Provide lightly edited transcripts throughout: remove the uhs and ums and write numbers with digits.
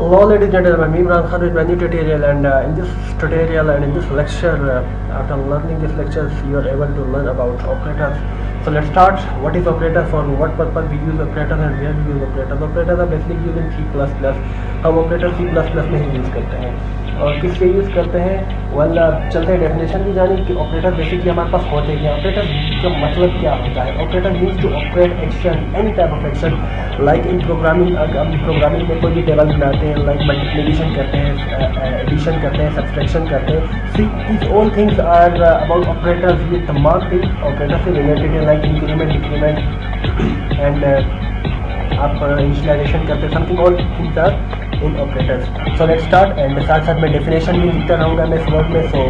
Hello ladies and gentlemen, I'm Imran Khan with my new tutorial, and in this tutorial and in this lecture, after learning these lectures, you are able to learn about operators. So let's start. What is operator, for what purpose we use operator, and where we use operators. Operators are basically used in C++. हम operator C++ में ही use करते हैं और किस लिए use करते हैं, well चलते हैं डेफिनेशन भी जाने कि ऑपरेटर बेसिकली हमारे पास होते हैं। ऑपरेटर का मतलब क्या होता है? Operator means to operate action, any type of action, like in programming. हम प्रोग्रामिंग में कोई भी टेबल बनाते हैं, लाइक मल्टीप्लिकेशन करते हैं, एडिशन करते हैं, सब्सट्रैक्शन करते हैं। See this all things are about operators. ये तमाम थिंग ऑपरेटर से रिलेटेड है, लाइक इंक्रीमेंट, डिक्रीमेंट एंड आप इनिशियलाइजेशन करते हैं। Something all things are in operators. So let's start. And साथ साथ में डेफिनेशन भी लिखता रहूँगा मैं इस वर्ड में। सो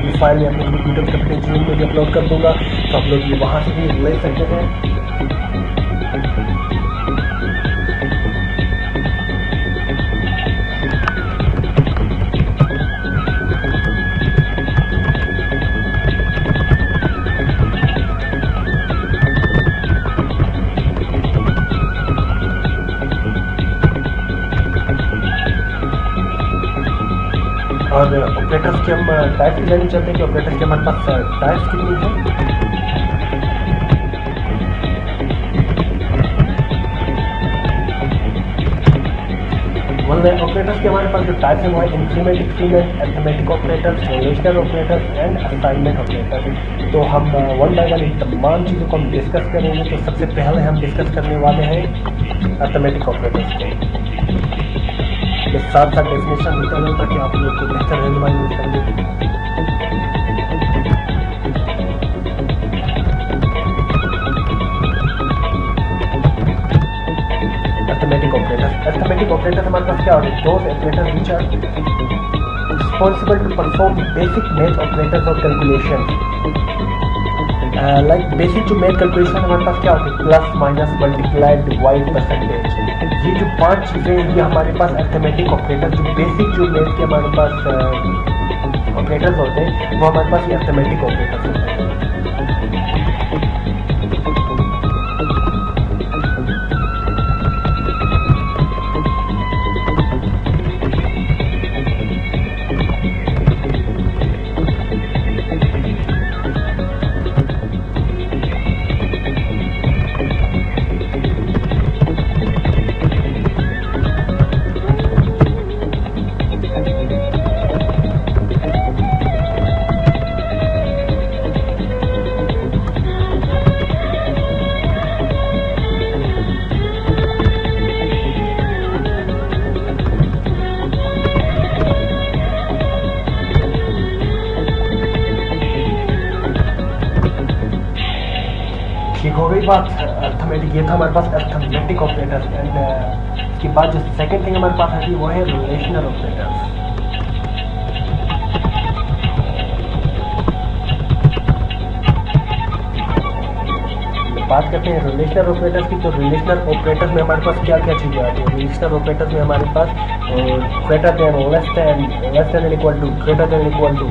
इस फाइल में अपने यूट्यूब के जूम में भी अपलोड कर दूँगा, तो आप लोग ये वहाँ से भी ले सकते हैं। और ऑपरेटर्स के हम टाइप्स की जानी चाहते हैं कि ऑपरेटर्स के हमारे पास टाइप्स कितनी है। ऑपरेटर्स के हमारे पास जो टाइप्स हैं वो है increment, decrement, arithmetic operators, relational operators and assignment operators. तो हम वन बाय वन इन तमाम चीज़ों को हम डिस्कस करेंगे। तो सबसे पहले हम डिस्कस करने वाले हैं अरिथमेटिक ऑपरेटर्स को। साथ साथ डेफिनेशन होता है ताकि आप लोग को बेहतर रहनुमाई मिल सके। Arithmetic operator. अरिथमेटिक ऑपरेटर हमारे पास क्या होते हैं? Those operator which are responsible to perform basic math operators और कैलकुलेशन। लाइक बेसिक जो मैथ कैलकुलेशन हमारे पास क्या होती है? Plus, minus, multiply, divide, percentage. ये जो 5 चीज़ें ये हमारे पास अरिथमेटिक ऑपरेटर, जो बेसिक जो मैथ के हमारे पास ऑपरेटर्स होते हैं, वो हमारे पास ये अरिथमेटिक ऑपरेटर्स होते हैं। ठीक हो गई बात अरिथमेटिक। ये था हमारे पास अरिथमेटिक ऑपरेटर्स। एंड इसके बाद जो सेकंड थिंग हमारे पास आती है वो है रिलेशनल ऑपरेटर्स। बात करते हैं रिलेशनल ऑपरेटर्स की। तो रिलेशनल ऑपरेटर्स में हमारे पास क्या क्या चीज़ें आती है? रिलेशनल ऑपरेटर्स में हमारे पास greater than, less than equal to, greater than equal to.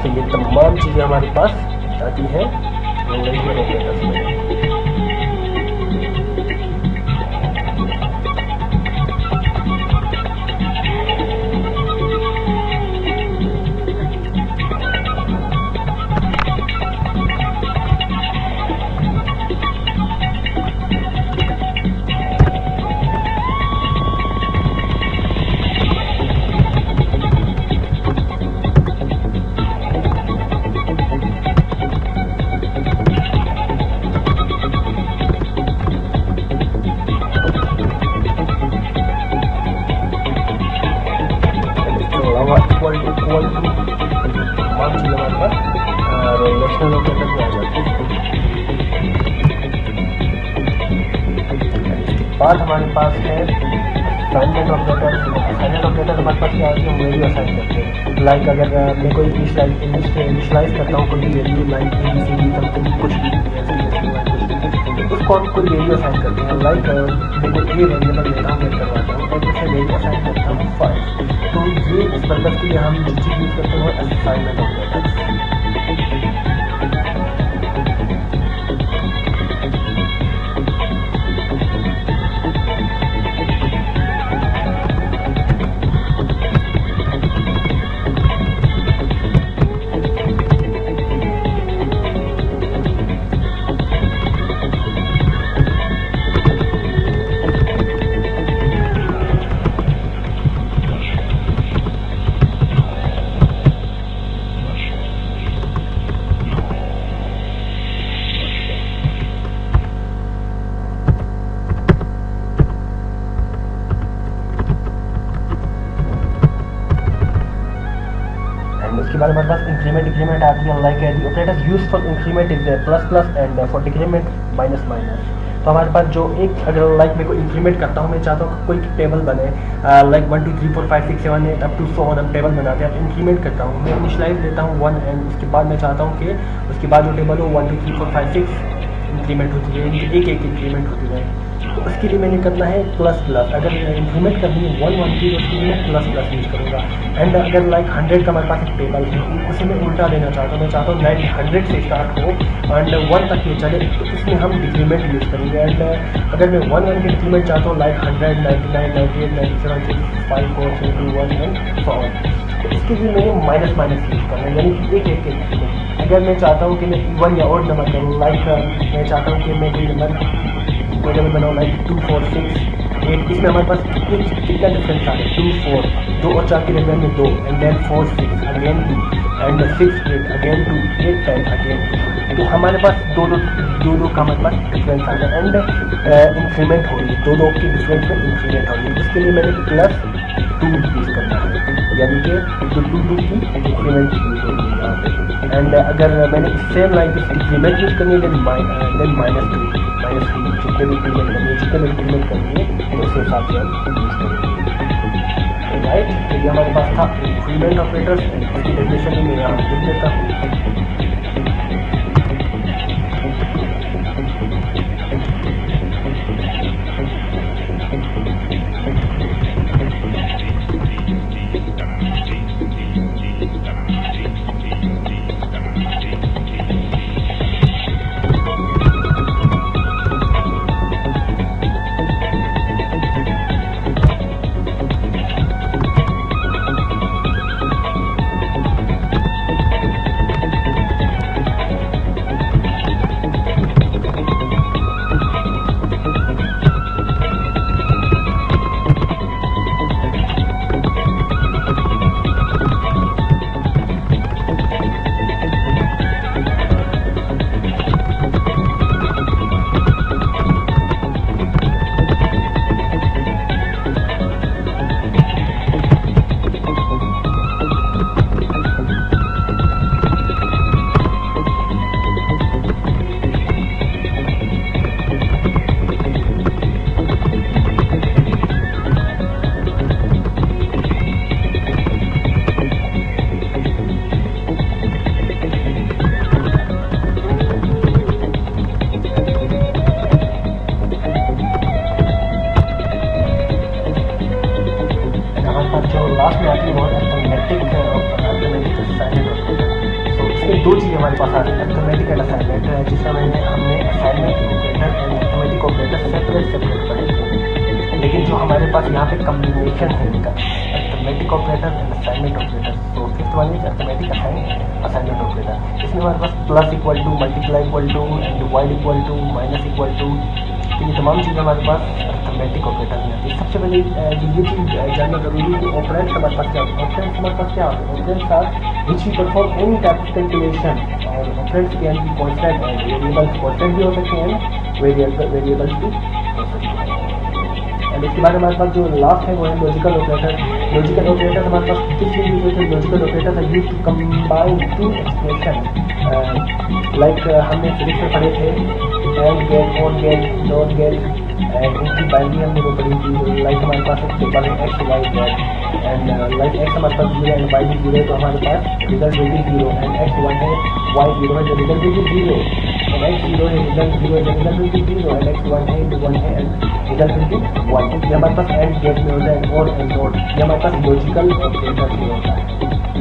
तो ये तमाम चीज़ें हमारे पास आती हैं रिलेशनल ऑपरेटर्स में। रिलेशनल ऑपरेटर में आ जाते हैं। इसके बाद हमारे पास है असाइनमेंट ऑपरेटर। असाइनमेंट ऑपरेटर हमारे पास क्या होती है? वैल्यू असाइन करते हैं। लाइक अगर मैं कोई इनिशियलाइज करता हूँ कोई वैल्यू, लाइक ABCD समथिंग कुछ भी, उसको हम कोई वैल्यू असाइन करते हैं। लाइक मैं कोई वेरिएबल लेता हूँ, मैं करवाता हूँ और उसे वैल्यू असाइन करता हूँ 5। तो ये इस पर्पज के लिए हम जो चीज़ यूज़ करते हैं असाइनमेंट ऑपरेटर। बाद हमारे पास इंक्रीमेंट डिक्रीमेंट आती है। Like the operators used for increment is plus plus and for decrement minus minus. तो हमारे पास जो एक अगर लाइक मेरे को इंक्रीमेंट करता हूँ, मैं चाहता हूँ कोई टेबल बने लाइक 1 2 3 4 5 6 7 8 अप टू 100 हम टेबल बनाते हैं। अब इंक्रीमेंट करता हूँ, मैं इनिशियलाइज देता हूँ 1 एंड उसके बाद मैं चाहता हूँ कि उसके बाद जो टेबल हो 1 2 3 4 5 6 इंक्रीमेंट होती है, एक एक इंक्रीमेंट होती है। तो उसके लिए मैंने करना है प्लस प्लस। अगर इंक्रीमेंट करनी है 1 1 3 उसके लिए मैं प्लस प्लस यूज़ करूँगा। एंड अगर लाइक 100 का हमारे पास एक टेबल है, उसे मैं उल्टा देना चाहता हूँ, मैं चाहता हूँ 100 से स्टार्ट हो एंड 1 तक ये चले, तो इसमें हम डिक्रीमेंट यूज़ करेंगे। एंड अगर मैं 1 1 के डिक्रीमेंट चाहता हूँ लाइक 100 99 98 97 6 5 4 3 2 1 एंड सो ऑन, तो इसके लिए मैंने माइनस माइनस यूज़ करना है, यानी एक एक के डिक्रीमेंट। अगर मैं चाहता हूँ कि मैं इवन या ऑड नंबर करूँ, लाइक मैं चाहता हूँ कि मैं कोई नंबर बनाऊँ लाइक 2 4 6 8, इसमें हमारे पास कितना डिफरेंस आ रहा है 2 4 2 और 4 के दरमियान में 2 and then 4 6 again 2 and 6 8 again 2 8 10 again 2। तो हमारे पास दो का हमारे पास डिफरेंस आ रहा है एंड इंक्रीमेंट हो रही है, दो के डिफरेंस में इंक्रीमेंट हो रही है। इसके लिए मैंने प्लस 2 यूज़ करना है, यानी कि जो 2 की इंक्रीमेंट यूज़ होगी यहाँ पे। एंड अगर मैंने सेम लाइक इंक्रीमेंट यूज़ करनी है देन माइनस 2 जितने भी इंक्रीमेंट करनी है, जितने भी इंक्रीमेंट करनी है उस हिसाब से हम यूज़ करेंगे। राइट, तो ये हमारे पास था इंक्रीमेंट ऑपरेटर्स। इसकी डेफिनेशन में मैं यहाँ लिख देता हूँ। लास्ट में आती है बहुत अर्थमेटिक असाइनमेंट। तो इसमें दो चीज़ें हमारे पास आ रही है, अर्थमेटिक एंड असाइनमेंट, जिसमें हमने assignment operator and arithmetic operator separate पढ़े थे। लेकिन जो हमारे पास यहाँ पे कम्बिनेशन है इनका, arithmetic operator and assignment operator, तो fifth one is arithmetic assignment operator. इसमें हमारे पास plus equal to, multiply equal to, divide equal to, minus equal to, तो ये तमाम चीज़ें हमारे पास अर्थमेटिक ऑपरेटर में आती है। सबसे पहले ये चीज़ जानना जरूरी है कि ऑपरेंट्स हमारे पास क्या होते हैं। ऑपरेंट्स हमारे पास क्या होते हैं? Operands are which we perform any type of calculation, और operands can be constant and variables, constant भी हो सकते हैं, वेरिएबल्स भी हो सकते हैं। एंड इसके बाद हमारे पास जो लास्ट है वो है लॉजिकल ऑपरेटर। लॉजिकल ऑपरेटर हमारे पास किस लिए यूज होते हैं? Logical operator are used to combine two expression, like हमने फिजिक्स में पढ़े थे and gate, or gate, not gate, and इनकी बाइंडिंग हमने वो पढ़ी थी। लाइक हमारे पास एक टेबल है X Y Z, and like X हमारे पास 0 एंड वाई भी 0 है, तो हमारे पास result will be 0, and X 1 है, वाई 0 है, तो result will be 0, and X 0 है, रिजल्ट 0 है, result will be 0, and X 1 है, 1 है, एंड रिजल्ट विल बी 1। ये हमारे पास एंड गेट में होता है, और एंड नॉट, ये हमारे पास लॉजिकल ऑपरेटर में होता है।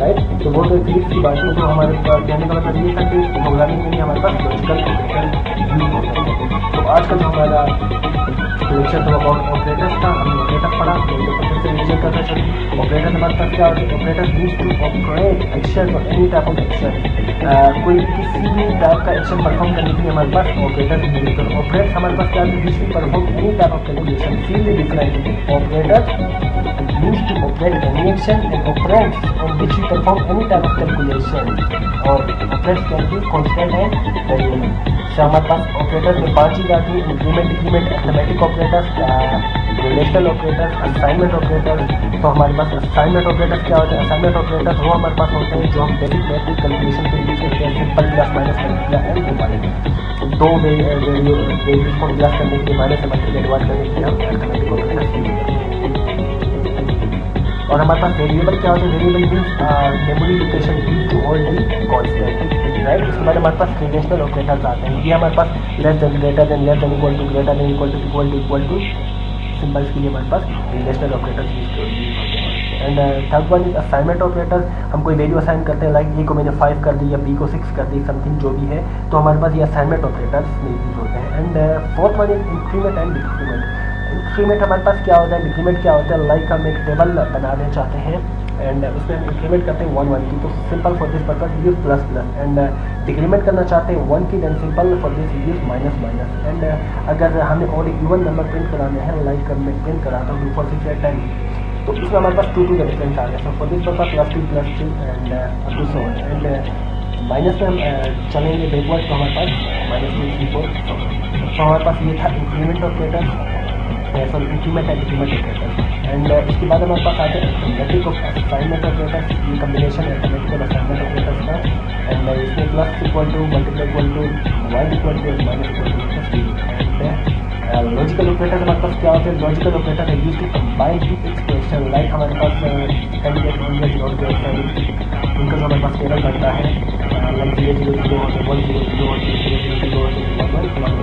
राइट, तो वो तो फिजिक्स की बात है, तो हमारे पास कहने का मतलब ये था कि प्रोग्रामिंग में भी हमारे पास लॉजिकल ऑपरेटर यूज होते हैं। तो आज का जो हमारा लेक्चर तो अबाउट ऑपरेटर्स था, हमने ऑपरेटर पढ़ा, तो सबसे रिविजन करना चाहिए। ऑपरेटर हमारे पास क्या होते हैं? Operator use to operate action और एनी टाइप ऑफ एक्शन, कोई किसी भी टाइप का एक्शन परफॉर्म करने के लिए हमारे पास ऑपरेटर यूज होते हैं। ऑपरेट्स हमारे पास क्या होते हैं? Which we perform any type of calculation, सीधे different operator use to operate any action, and operates on which we perform any type of calculation, और operates can be constant and variable. हमारे पास operator में 5 चीज़ आती है: increment, decrement, arithmetic operators, relational operators, assignment operators. तो हमारे पास assignment operators क्या होते हैं? असाइनमेंट ऑपरेटर्स वो हमारे पास होते हैं जो हम बेसिक मैट्रिक कैलकुलेशन के लिए यूज करते हैं, simple plus minus multiply and divide. दो वैल्यूज को प्लस करने के लिए, माइनस से मल्टीप्लाई डिवाइड करने के लिए हम अरिथमेटिक ऑपरेटर्स यूज करते हैं। और हमारे पास वेरिएबल क्या होते हैं? Variable means memory location use to hold the constant, right. उसके बाद हमारे पास रिलेशनल ऑपरेटर्स आते हैं। ये हमारे पास less than, greater than, less than equal to, greater than equal to, equal to symbols के लिए हमारे पास रिलेशनल ऑपरेटर्स यूज होते हैं। And third one is assignment operators. हम कोई वैल्यू असाइन करते हैं, लाइक ए को मैंने 5 कर दी या बी को 6 कर दी, समथिंग जो भी है, तो हमारे पास ये असाइनमेंट ऑपरेटर्स में यूज होते हैं। And fourth one is increment and decrement. Increment हमारे पास क्या होता है, डिक्रीमेंट क्या होता है? लाइक हम एक टेबल बनाने चाहते हैं एंड उसमें हम इंक्रीमेंट करते हैं 1 1 की, तो simple for this purpose use plus plus. And decrement करना चाहते हैं 1 की, then simple for this use minus minus. And अगर हमें और एक इवन नंबर प्रिंट कराने हैं, लाइक मैं प्रिंट कराता हूँ 2 4 6 8 10, तो इसमें हमारे पास 2 2 का डिफरेंस आ गया। So for this purpose plus 2 and up to so on. And minus में हम चलेंगे बैकवर्ड, तो हमारे पास माइनस 2 3 4। तो हमारे पास ये था increment operator, sorry increment and decrement operator. And इसके बाद हमारे पास आते हैं अरिथमेटिक असाइनमेंट ऑपरेटर, ये कम्बिनेशन है अरिथमेटिक और असाइनमेंट ऑपरेटर्स का। एंड इसमें plus equal to, multiply equal to, divide equal to, minus equal to. And logical operator हमारे पास क्या होते हैं? लॉजिकल ऑपरेटर है use to combine two expression, like हमारे पास कैंडिडेट इंडियन नोट उनका जो हमारे पास टेबल बनता है, लाइक 0 0 0 होते हैं, 1 0 0 होते हैं, 0 0 0 होते हैं, 1 1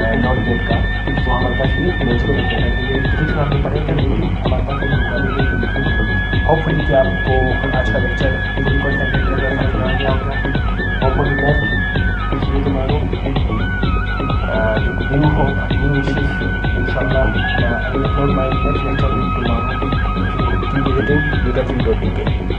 ये नॉट गेट का। तो हमारे पास ये लॉजिकल ऑपरेटर है, ये फिजिक्स में आपको पढ़े थे, हमारे पास होपफुली कि आपको आज का लेक्चर बिल्कुल समझ आ गया होगा। होपफुली बेस्ट इसलिए तुम्हारो न्यू हो न्यू विशेष इंशाल्लाह। I will upload my next lecture tomorrow. Keep visiting UWT.tk।